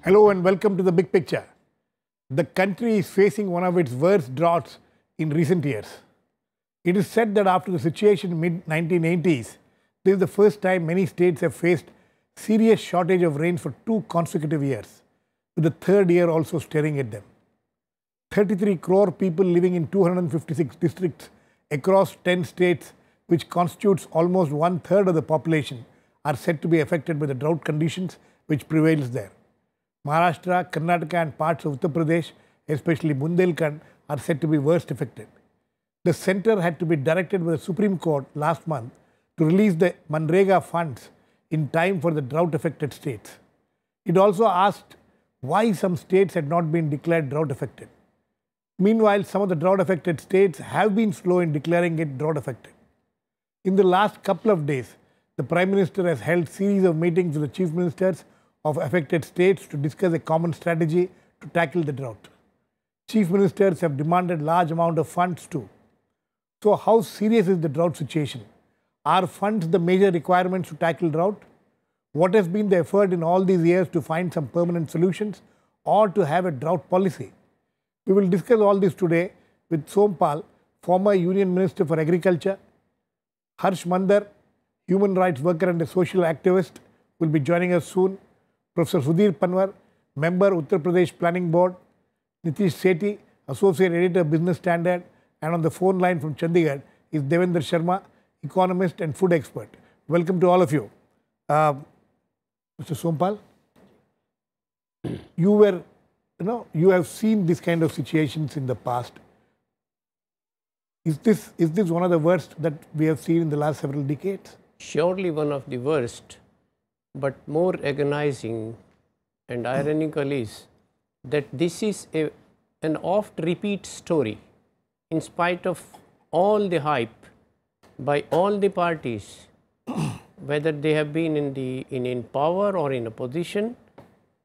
Hello and welcome to the big picture. The country is facing one of its worst droughts in recent years. It is said that after the situation in mid-1980s, this is the first time many states have faced serious shortage of rain for 2 consecutive years, with the third year also staring at them. 33 crore people living in 256 districts across 10 states, which constitutes almost 1/3 of the population, are said to be affected by the drought conditions which prevails there. Maharashtra, Karnataka and parts of Uttar Pradesh, especially Bundelkhand, are said to be worst affected. The centre had to be directed by the Supreme Court last month to release the Manrega funds in time for the drought-affected states. It also asked why some states had not been declared drought-affected. Meanwhile, some of the drought-affected states have been slow in declaring it drought-affected. In the last couple of days, the Prime Minister has held a series of meetings with the Chief Ministers of affected states to discuss a common strategy to tackle the drought. Chief Ministers have demanded large amount of funds too. So how serious is the drought situation? Are funds the major requirements to tackle drought? What has been the effort in all these years to find some permanent solutions or to have a drought policy? We will discuss all this today with Sompal, former Union Minister for Agriculture, Mander, human rights worker and a social activist, will be joining us soon. Professor Sudhir Panwar, member Uttar Pradesh Planning Board, Nitish Sethi, associate editor Business Standard, and on the phone line from Chandigarh is Devinder Sharma, economist and food expert. Welcome to all of you. Mr. Sompal, you have seen this kind of situations in the past. Is this one of the worst that we have seen in the last several decades? Surely one of the worst, but more agonizing and ironical is that this is an oft-repeat story. In spite of all the hype by all the parties, whether they have been in power or in opposition,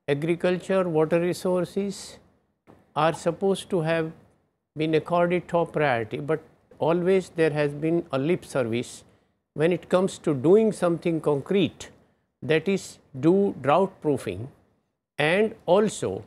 agriculture, water resources are supposed to have been accorded top priority, but always there has been a lip service when it comes to doing something concrete, that is do drought proofing and also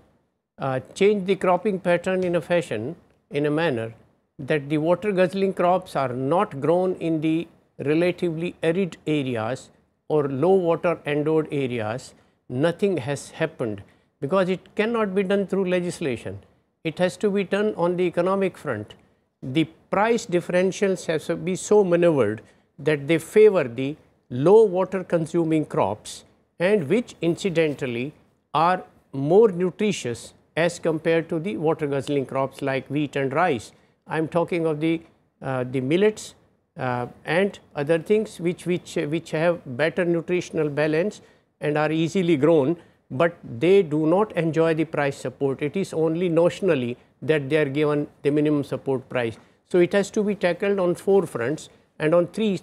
change the cropping pattern in a fashion, in a manner that the water guzzling crops are not grown in the relatively arid areas or low water endowed areas. Nothing has happened because it cannot be done through legislation. It has to be done on the economic front. The price differentials have to be so maneuvered that they favor the low water consuming crops and which incidentally are more nutritious as compared to the water guzzling crops like wheat and rice. I am talking of the millets and other things which have better nutritional balance and are easily grown, but they do not enjoy the price support. It is only notionally that they are given the minimum support price. So it has to be tackled on 4 fronts and on 3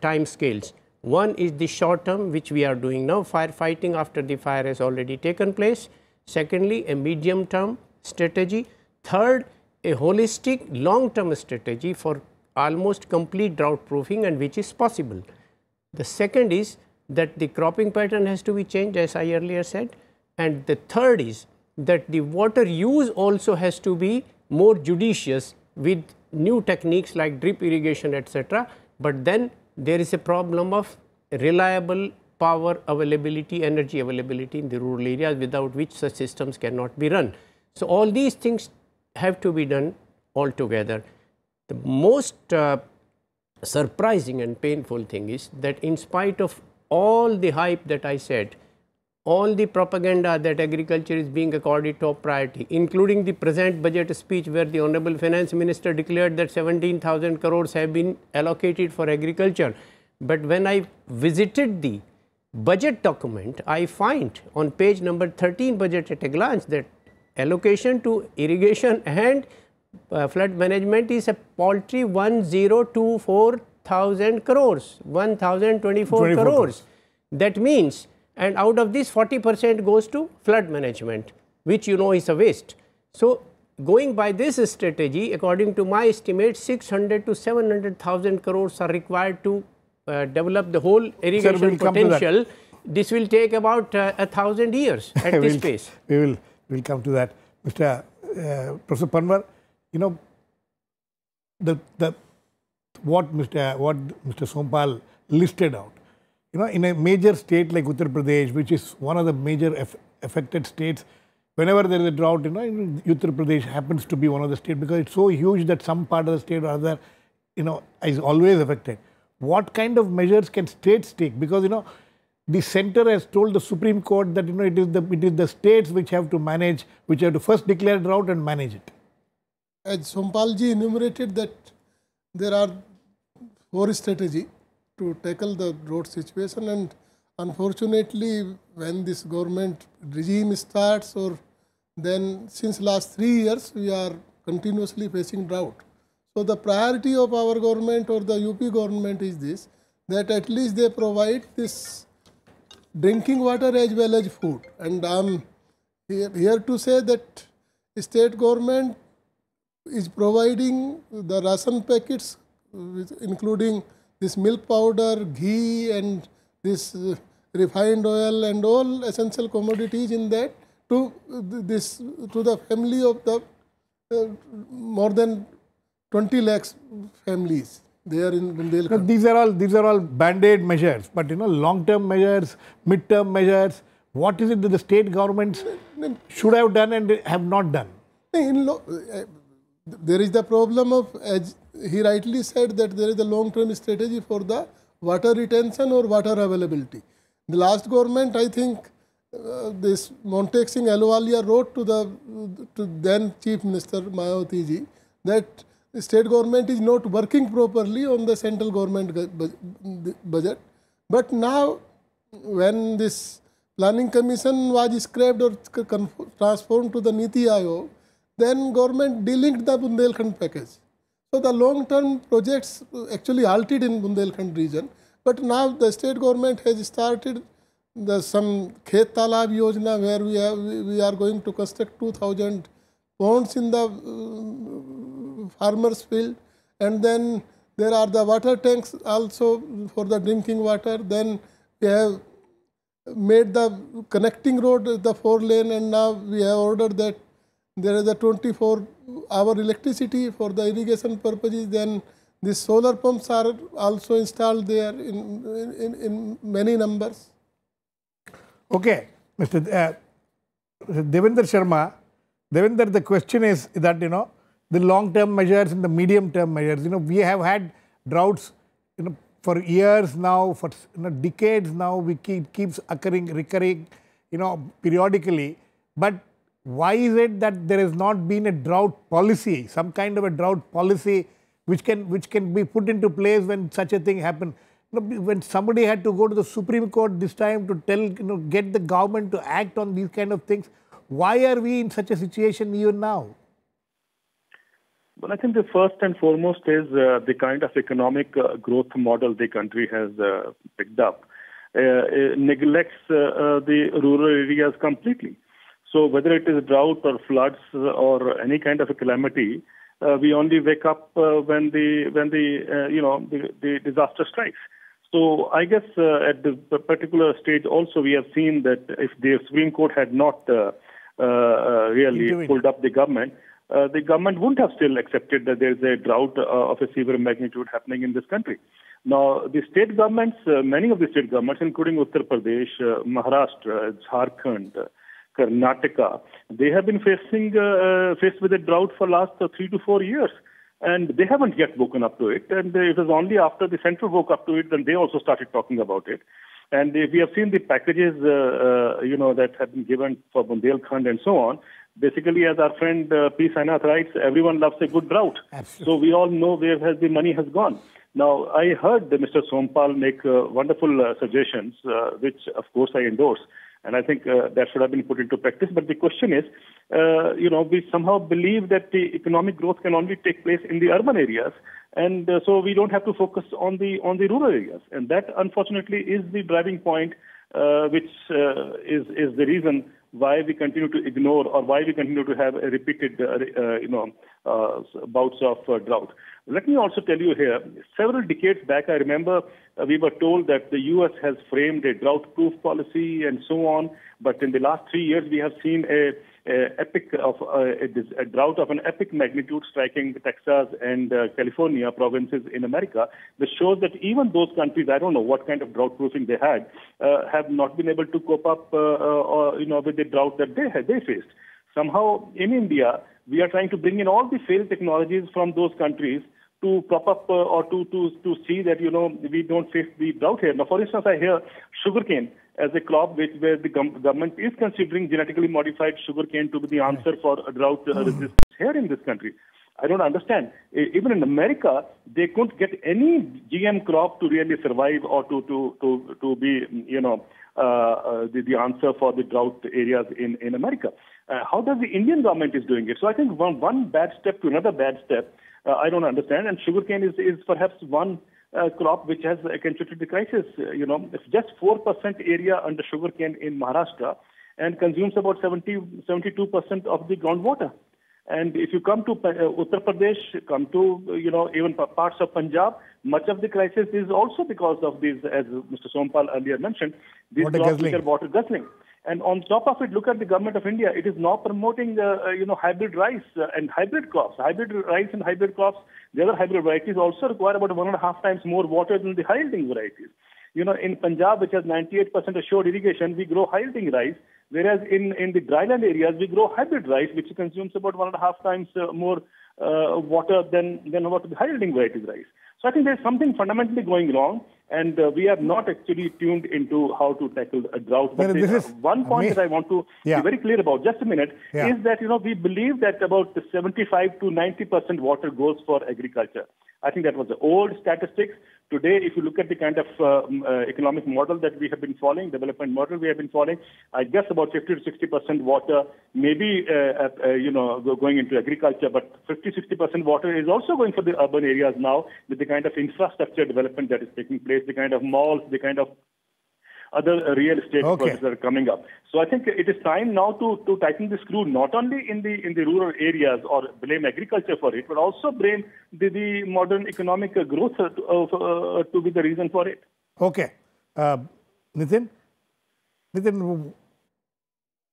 time scales. One is the short term, which we are doing now, firefighting after the fire has already taken place. Secondly, a medium term strategy. Third, a holistic long term strategy for almost complete drought proofing, and which is possible. The second is that the cropping pattern has to be changed, as I earlier said, and the third is that the water use also has to be more judicious with new techniques like drip irrigation, etc. But then there is a problem of reliable power availability, energy availability in the rural areas, without which such systems cannot be run. So all these things have to be done all together. The most surprising and painful thing is that in spite of all the hype that I said, all the propaganda that agriculture is being accorded top priority, including the present budget speech where the Honorable Finance Minister declared that 17,000 crores have been allocated for agriculture. But when I visited the budget document, I find on page number 13 budget at a glance that allocation to irrigation and flood management is a paltry 1024,000 crores, 1024 crores. That means, and out of this 40% goes to flood management, which you know is a waste. So going by this strategy, according to my estimate, 600 to 700,000 crores are required to develop the whole irrigation potential this will take about 1,000 years at this pace. We'll come to that. Mr. Professor Panwar, you know, what Mr. Sompal listed out, you know, in a major state like Uttar Pradesh, which is one of the major affected states, whenever there is a drought, you know, Uttar Pradesh happens to be one of the states because it's so huge that some part of the state or other, you know, is always affected. What kind of measures can states take? Because, you know, the center has told the Supreme Court that, you know, it is the states which have to manage, which have to first declare drought and manage it. As Sompalji enumerated that there are 4 strategies to tackle the drought situation, and unfortunately when this government regime starts, or then since last 3 years we are continuously facing drought. So the priority of our government or the UP government is this, that at least they provide this drinking water as well as food. And I am here to say that state government is providing the ration packets, including this milk powder, ghee, and this refined oil and all essential commodities in that to the family of the more than 20 lakhs families there in Bundelkhand. These are all band-aid measures, but, you know, long-term measures, mid-term measures. What is it that the state governments should have done and have not done? There is the problem of, as he rightly said, that there is a long-term strategy for the water retention or water availability. The last government, I think, this Montek Singh Ahluwalia wrote to then Chief Minister Mayawati ji that the state government is not working properly on the central government budget. But now, when this planning commission was scrapped or transformed to the Niti Aayog, then government delinked the Bundelkhand package. So the long-term projects actually halted in Bundelkhand region. But now the state government has started some Khet Talab Yojana, where we are going to construct 2,000 ponds in the farmers' field. And then there are the water tanks also for the drinking water. Then we have made the connecting road, the 4-lane, and now we have ordered that there is a 24-hour electricity for the irrigation purposes. Then these solar pumps are also installed there in many numbers. Okay, Mr. Devinder Sharma. Devinder, the question is that, you know, the long-term measures and the medium-term measures, you know, we have had droughts, you know, for years now, for, you know, decades now, we keeps recurring, you know, periodically. But why is it that there has not been a drought policy, some kind of a drought policy which can be put into place when such a thing happens? You know, when somebody had to go to the Supreme Court this time to tell, you know, get the government to act on these kind of things, why are we in such a situation even now? Well, I think the first and foremost is the kind of economic growth model the country has picked up neglects the rural areas completely. So whether it is drought or floods or any kind of a calamity, we only wake up when the disaster strikes. So I guess at the particular stage also we have seen that if the Supreme Court had not really pulled up the government wouldn't have still accepted that there is a drought of a severe magnitude happening in this country. Now, the state governments, many of the state governments, including Uttar Pradesh, Maharashtra, Jharkhand, Karnataka, they have been faced with a drought for last 3 to 4 years. And they haven't yet woken up to it. And it was only after the central woke up to it that they also started talking about it. And we have seen the packages, that have been given for Bundelkhand and so on. Basically, as our friend P. Sainath writes, everyone loves a good drought. Absolutely. So we all know where the money has gone. Now, I heard Mr. Sompal make wonderful suggestions, which, of course, I endorse. And I think that should have been put into practice. But the question is, we somehow believe that the economic growth can only take place in the urban areas. And so we don't have to focus on the rural areas. And that, unfortunately, is the driving point, which is the reason why we continue to ignore or why we continue to have a repeated, bouts of drought. Let me also tell you here, several decades back, I remember we were told that the U.S. has framed a drought-proof policy and so on. But in the last 3 years, we have seen a drought of an epic magnitude striking Texas and California provinces in America, which shows that even those countries, I don't know what kind of drought proofing they had, have not been able to cope up, with the drought that they faced. Somehow, in India, we are trying to bring in all the failed technologies from those countries to prop up or to see that, we don't face the drought here. Now, for instance, I hear sugarcane as a crop where the government is considering genetically modified sugarcane to be the answer for a drought resistance here in this country. I don't understand. Even in America, they couldn't get any GM crop to really survive or to be, the answer for the drought areas in America. How does the Indian government is doing it? So I think one bad step to another bad step, I don't understand. And sugarcane is perhaps one crop which has contributed to the crisis. It's just 4% area under sugarcane in Maharashtra and consumes about 72% of the groundwater. And if you come to Uttar Pradesh, come to, even parts of Punjab, much of the crisis is also because of these, as Mr. Sompal earlier mentioned, these crops which are water guzzling. And on top of it, look at the government of India. It is now promoting, hybrid rice and hybrid crops. Hybrid rice and hybrid crops, the other hybrid varieties also require about 1.5 times more water than the high-yielding varieties. In Punjab, which has 98% assured irrigation, we grow high-yielding rice, whereas in the dryland areas, we grow hybrid rice, which consumes about 1.5 times more water than what the high-yielding varieties rice. So I think there's something fundamentally going wrong, and we are not actually tuned into how to tackle a drought. But one point that I want to be very clear about, just a minute, is that, we believe that about 75 to 90% water goes for agriculture. I think that was the old statistics. Today, if you look at the kind of economic model that we have been following, development model we have been following, I guess about 50 to 60% water may be, going into agriculture, but 50-60% water is also going for the urban areas now with the kind of infrastructure development that is taking place, the kind of malls, the kind of other real estate projects that are coming up. So I think it is time now to tighten the screw, not only in the rural areas or blame agriculture for it, but also blame the modern economic growth to be the reason for it. Okay. Nitin,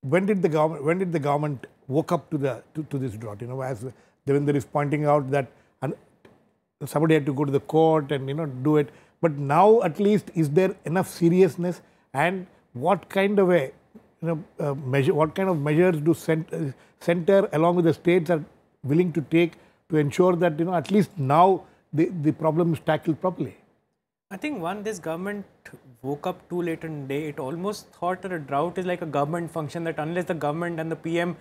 when did the government woke up to this drought? As Devinder is pointing out that somebody had to go to the court and do it. But now, at least, is there enough seriousness, and what kind of measures do center along with the states are willing to take to ensure that at least now the problem is tackled properly? I think this government woke up too late in the day. It almost thought that a drought is like a government function, that unless the government and the PM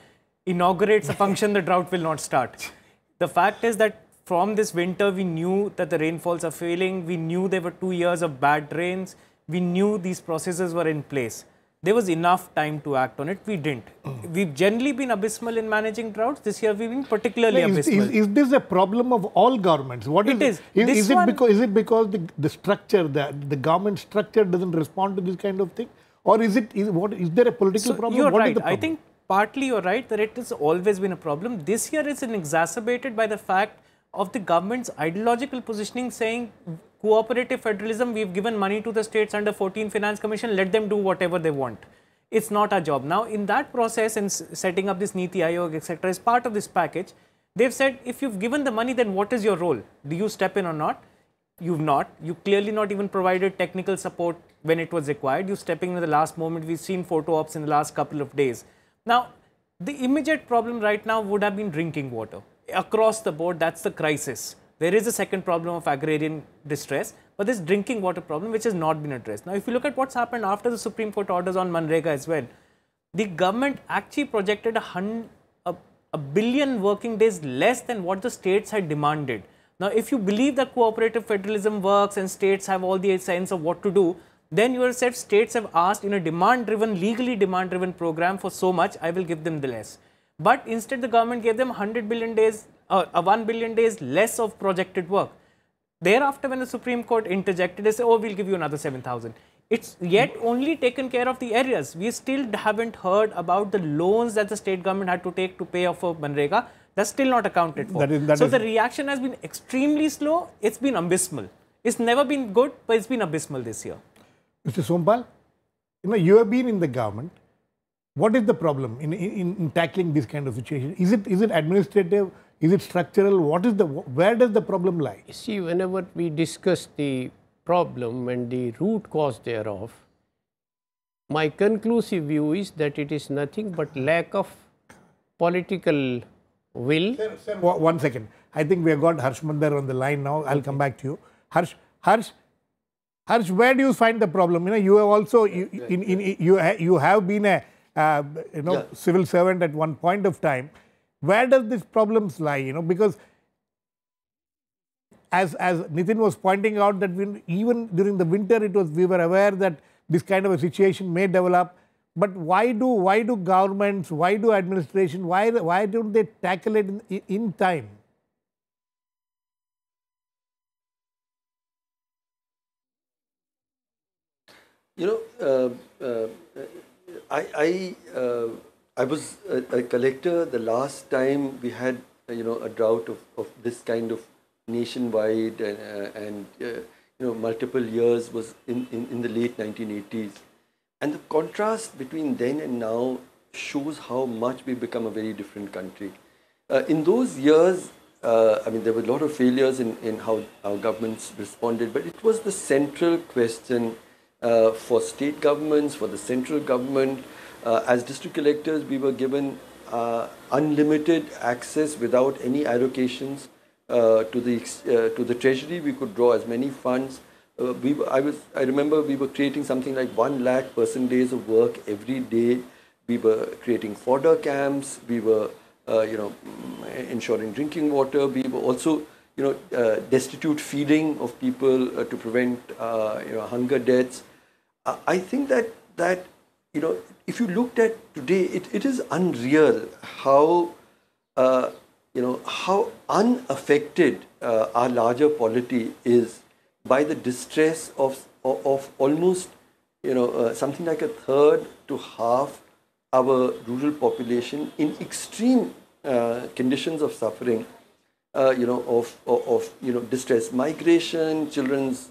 inaugurates a function, the drought will not start. The fact is that from this winter, we knew that the rainfalls are failing. We knew there were 2 years of bad rains. We knew these processes were in place. There was enough time to act on it. We didn't. We've generally been abysmal in managing droughts. This year, we've been particularly abysmal. Is this a problem of all governments? It is. Is it because the structure, the government structure doesn't respond to this kind of thing? Or is there a political problem? You're right. I think partly you're right that it has always been a problem. This year, it's exacerbated by the fact of the government's ideological positioning, saying cooperative federalism, we've given money to the states under 14th Finance Commission, let them do whatever they want. It's not our job. Now, in that process and setting up this Niti Aayog, etc., as part of this package, they've said, if you've given the money, then what is your role? Do you step in or not? You've not. You clearly not even provided technical support when it was required. You're stepping in at the last moment. We've seen photo ops in the last couple of days. Now, the immediate problem right now would have been drinking water. Across the board, that's the crisis. There is a second problem of agrarian distress, but this drinking water problem which has not been addressed. Now, if you look at what's happened after the Supreme Court orders on Manrega as well, the government actually projected a billion working days less than what the states had demanded. Now, if you believe that cooperative federalism works and states have all the sense of what to do, then you have said states have asked in a demand-driven, legally demand-driven program for so much, I will give them the less. But instead, the government gave them 100 billion days, 1 billion days less of projected work. Thereafter, when the Supreme Court interjected, they said, oh, we'll give you another 7,000. It's yet only taken care of the areas. We still haven't heard about the loans that the state government had to take to pay off for Manrega. That's still not accounted for. So the reaction has been extremely slow. It's been abysmal. It's never been good, but it's been abysmal this year. Mr. Sompal, you have been in the government. What is the problem in tackling this kind of situation? Is it administrative? Is it structural? Where does the problem lie? See, whenever we discuss the problem and the root cause thereof, my conclusive view is that it is nothing but lack of political will. Sir, 1 second. I think we have got Harsh Mander on the line now. I'll come back to you. Harsh, where do you find the problem? You have also you have been a civil servant at one point of time. Where does these problems lie? Because as Nitin was pointing out that even during the winter we were aware that this kind of a situation may develop. But why do governments, why do administration, why don't they tackle it in time? I was a collector the last time we had a drought of this kind of nationwide and multiple years was in the late 1980s, and the contrast between then and now shows how much we become a very different country. In those years, there were a lot of failures in how our governments responded, but it was the central question for state governments, for the central government. As district collectors, we were given unlimited access without any allocations to the treasury. We could draw as many funds. I remember we were creating something like 1 lakh person days of work every day. We were creating fodder camps. We were ensuring drinking water. We were also destitute feeding of people to prevent hunger deaths. I think that if you looked at today, it is unreal how how unaffected our larger polity is by the distress of almost something like a third to half our rural population in extreme conditions of suffering, of distress, migration, children's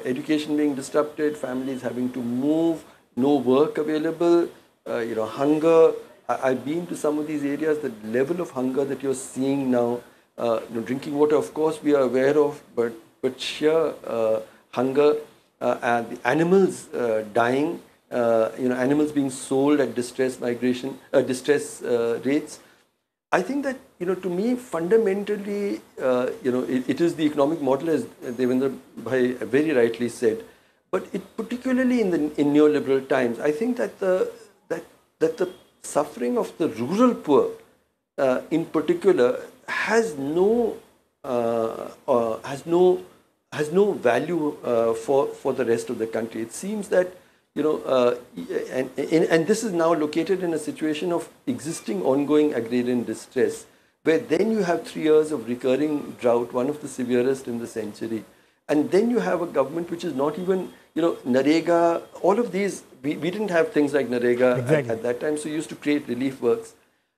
education being disrupted, families having to move, no work available, hunger. I've been to some of these areas. The level of hunger that you're seeing now, drinking water, of course, we are aware of, but sheer hunger and the animals dying, animals being sold at distress rates. I think that to me fundamentally, it is the economic model, as Devinder bhai very rightly said. But particularly in neoliberal times, I think that the suffering of the rural poor, in particular, has no value for the rest of the country. It seems that and this is now located in a situation of existing ongoing agrarian distress, where then you have 3 years of recurring drought, one of the severest in the century. And then you have a government which is not even, Narega, all of these, we didn't have things like Narega at that time, so we used to create relief works.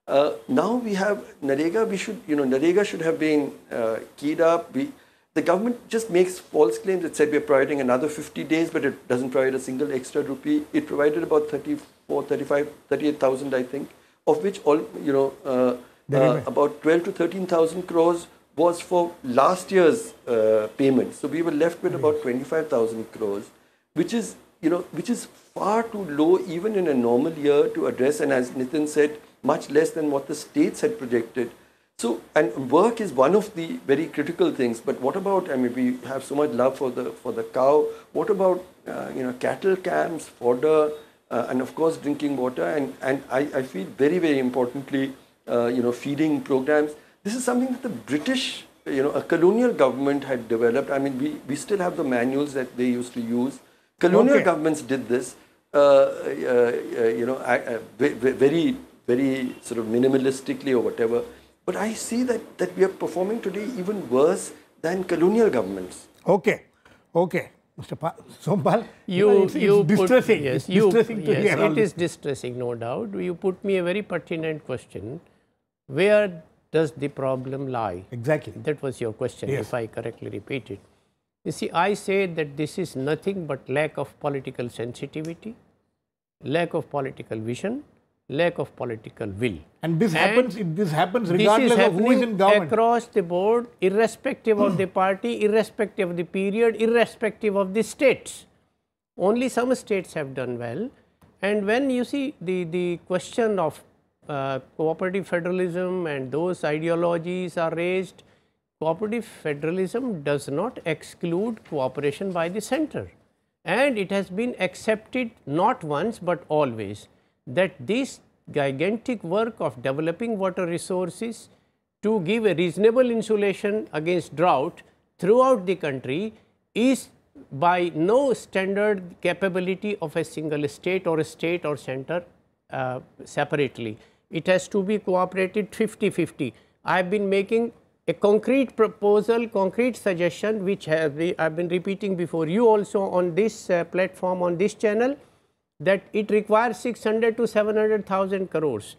Now we have Narega, Narega should have been keyed up. The government just makes false claims. It said we're providing another 50 days, but it doesn't provide a single extra rupee. It provided about 38,000, I think, of which about 12 to 13,000 crores was for last year's payment. So we were left with about 25,000 crores, which is far too low even in a normal year to address, and as Nitin said, much less than what the states had projected. So, and work is one of the very critical things. But what about? We have so much love for the cow. What about cattle camps, fodder, and of course drinking water? And I feel very, very importantly, feeding programs. This is something that the British, a colonial government had developed. We still have the manuals that they used to use. Colonial governments did this, very, very sort of minimalistically or whatever. But I see that we are performing today even worse than colonial governments. Okay. Mr. Sompal, it's distressing. Yes, distressing to hear all it is distressing, no doubt. You put me a very pertinent question. Where does the problem lie? Exactly. That was your question, Yes. if I correctly repeat it. You see, I say that this is nothing but lack of political sensitivity, lack of political vision, lack of political will. And this happens regardless of who is in government. Across the board, irrespective of the party, irrespective of the period, irrespective of the states. Only some states have done well. And when you see the question of cooperative federalism and those ideologies are raised, cooperative federalism does not exclude cooperation by the center. And it has been accepted not once but always that this gigantic work of developing water resources to give a reasonable insulation against drought throughout the country is by no standard capability of a single state or center separately. It has to be cooperated 50-50. I have been making a concrete proposal, concrete suggestion which I have been repeating before you also on this platform, on this channel, that it requires 600 to 700,000 crores,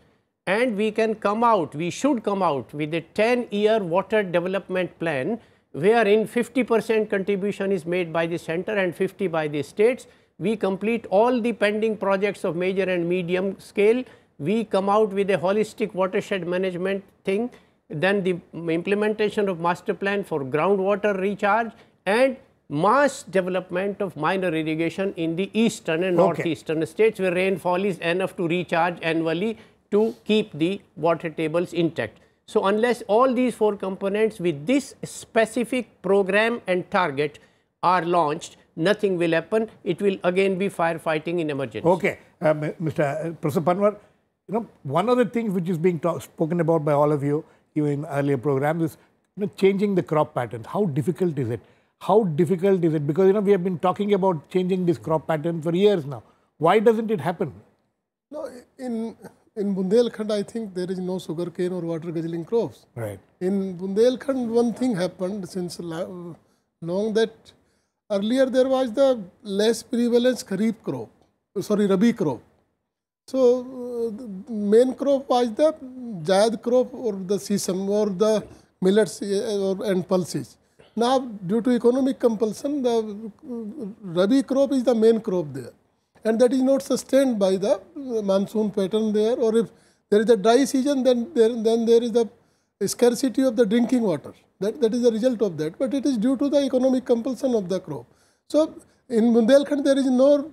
and we can come out, we should come out with a 10-year water development plan wherein 50% contribution is made by the center and 50 by the states. We complete all the pending projects of major and medium scale. We come out with a holistic watershed management thing, then the implementation of master plan for groundwater recharge and mass development of minor irrigation in the eastern and northeastern states where rainfall is enough to recharge annually to keep the water tables intact. So, unless all these four components with this specific program and target are launched, nothing will happen. It will again be firefighting in emergency. Okay, Professor Panwar, one of the things which is being spoken about by all of you, even in earlier programs, is changing the crop patterns. How difficult is it? How difficult is it? Because we have been talking about changing this crop pattern for years now. Why doesn't it happen? No, in Bundelkhand, I think there is no sugarcane or water guzzling crops. Right. In Bundelkhand, one thing happened since long that earlier there was the less prevalence Rabi crop. So the main crop was the jad crop or the sesame or the millets and pulses. Now, due to economic compulsion, the Rabi crop is the main crop there, and that is not sustained by the monsoon pattern there. Or if there is a dry season, then there is the scarcity of the drinking water. That is the result of that. But it is due to the economic compulsion of the crop. So in Bundelkhand, there is no,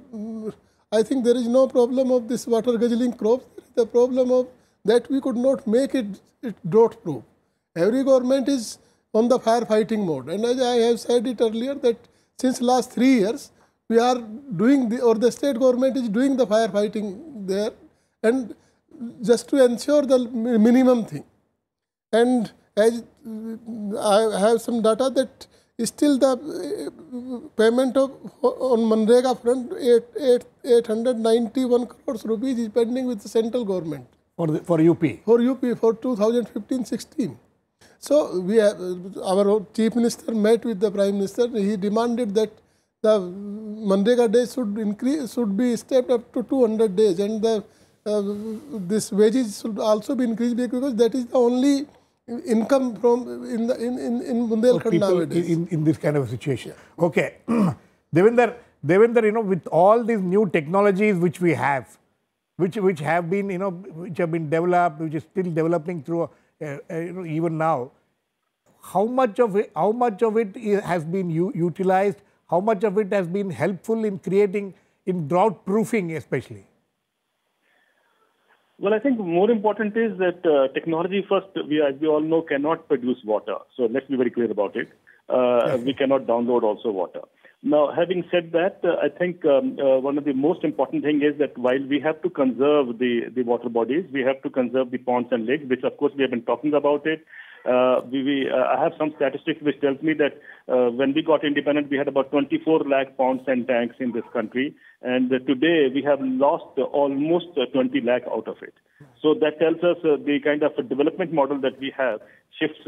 I think there is no problem of this water guzzling crops. The problem of that we could not make it drought proof. Every government is on the firefighting mode, and as I have said it earlier that since last 3 years we are doing the state government is doing the firefighting there, and just to ensure the minimum thing. And as I have some data that still the payment of on Manrega front 891 crores rupees is pending with the central government For UP? For UP for 2015-16. So we have, our Chief Minister met with the Prime Minister. He demanded that the Manrega days should be stepped up to 200 days, and the this wages should also be increased because that is the only income from in Bundelkhand nowadays. In this kind of a situation. Yeah. Okay, Devinder, with all these new technologies which we have, which have been which have been developed, which is still developing through. Even now, how much of it has been utilized? How much of it has been helpful in creating, in drought proofing especially? Well, I think more important is that technology first, as we all know, cannot produce water. So let's be very clear about it. We cannot download also water. Now, having said that, I think one of the most important things is that while we have to conserve the water bodies, we have to conserve the ponds and lakes, which of course we have been talking about it. I have some statistics which tells me that when we got independent, we had about 24 lakh ponds and tanks in this country. And today we have lost almost 20 lakh out of it. So that tells us the kind of development model that we have shifts,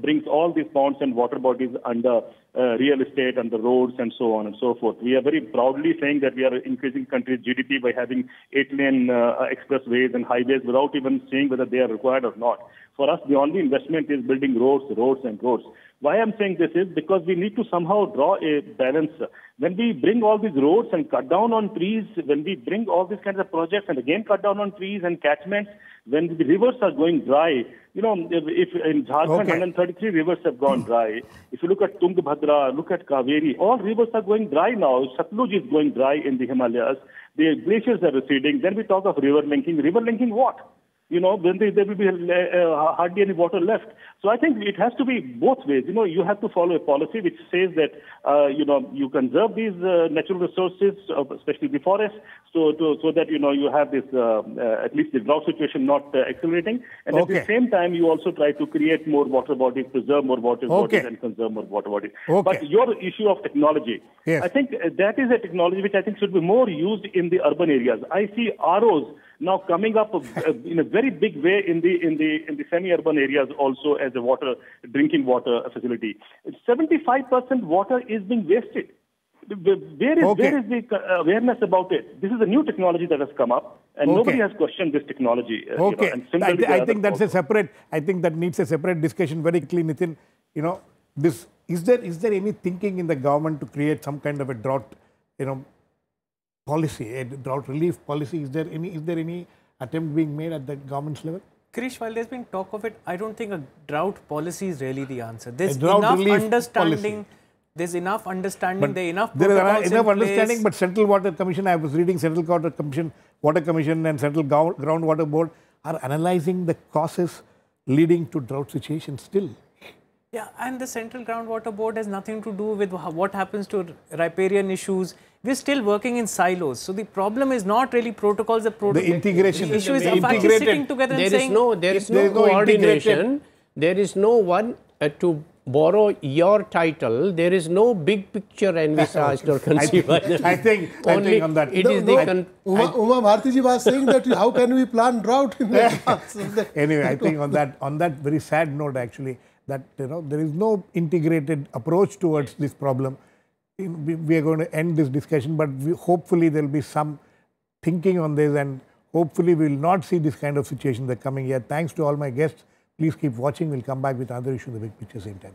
brings all these ponds and water bodies under real estate, under roads and so on and so forth. We are very proudly saying that we are increasing country's GDP by having 8-lane expressways and highways without even seeing whether they are required or not. For us, the only investment is building roads, roads and roads. Why I'm saying this is because we need to somehow draw a balance. When we bring all these roads and cut down on trees, when we bring all these kinds of projects and again cut down on trees and catchments, when the rivers are going dry, if in Jharkhand 133 rivers have gone dry. If you look at Tungabhadra, look at Kaveri, all rivers are going dry now. Satluj is going dry in the Himalayas. The glaciers are receding. Then we talk of river linking. River linking what? When there will be hardly any water left. So I think it has to be both ways. You have to follow a policy which says that, you conserve these natural resources, especially the forest, so that, you have this, at least the drought situation not accelerating. And at the same time, you also try to create more water bodies, preserve more water bodies and conserve more water bodies. But your issue of technology, I think that is a technology which I think should be more used in the urban areas. I see ROs now coming up in a very big way in the semi-urban areas also as a drinking water facility. 75% water is being wasted. Where is the awareness about it? This is a new technology that has come up, and nobody has questioned this technology. I think that's a separate. I think that needs a separate discussion. Very clean, Nitin. Is there any thinking in the government to create some kind of a drought, policy, a drought relief policy? Is there any attempt being made at the government's level? Girish, while there's been talk of it, I don't think a drought policy is really the answer. There's enough understanding. There's enough understanding. There is enough understanding. But Central Water Commission, I was reading Central Water Commission and Central Groundwater Board are analyzing the causes leading to drought situations still. Yeah, and the Central Groundwater Board has nothing to do with what happens to riparian issues. We're still working in silos. So the problem is not really protocols. The integration. The issue is sitting together and saying there is no coordination. There is no one to borrow your title. There is no big picture envisaged or conceived. I think on that. Uma Bhartiji was saying that how can we plan drought in the Anyway, I think on that very sad note actually, that there is no integrated approach towards this problem. We are going to end this discussion, but hopefully there will be some thinking on this, and hopefully we will not see this kind of situation in the coming year. Thanks to all my guests. Please keep watching. We'll come back with another issue in the big picture same time.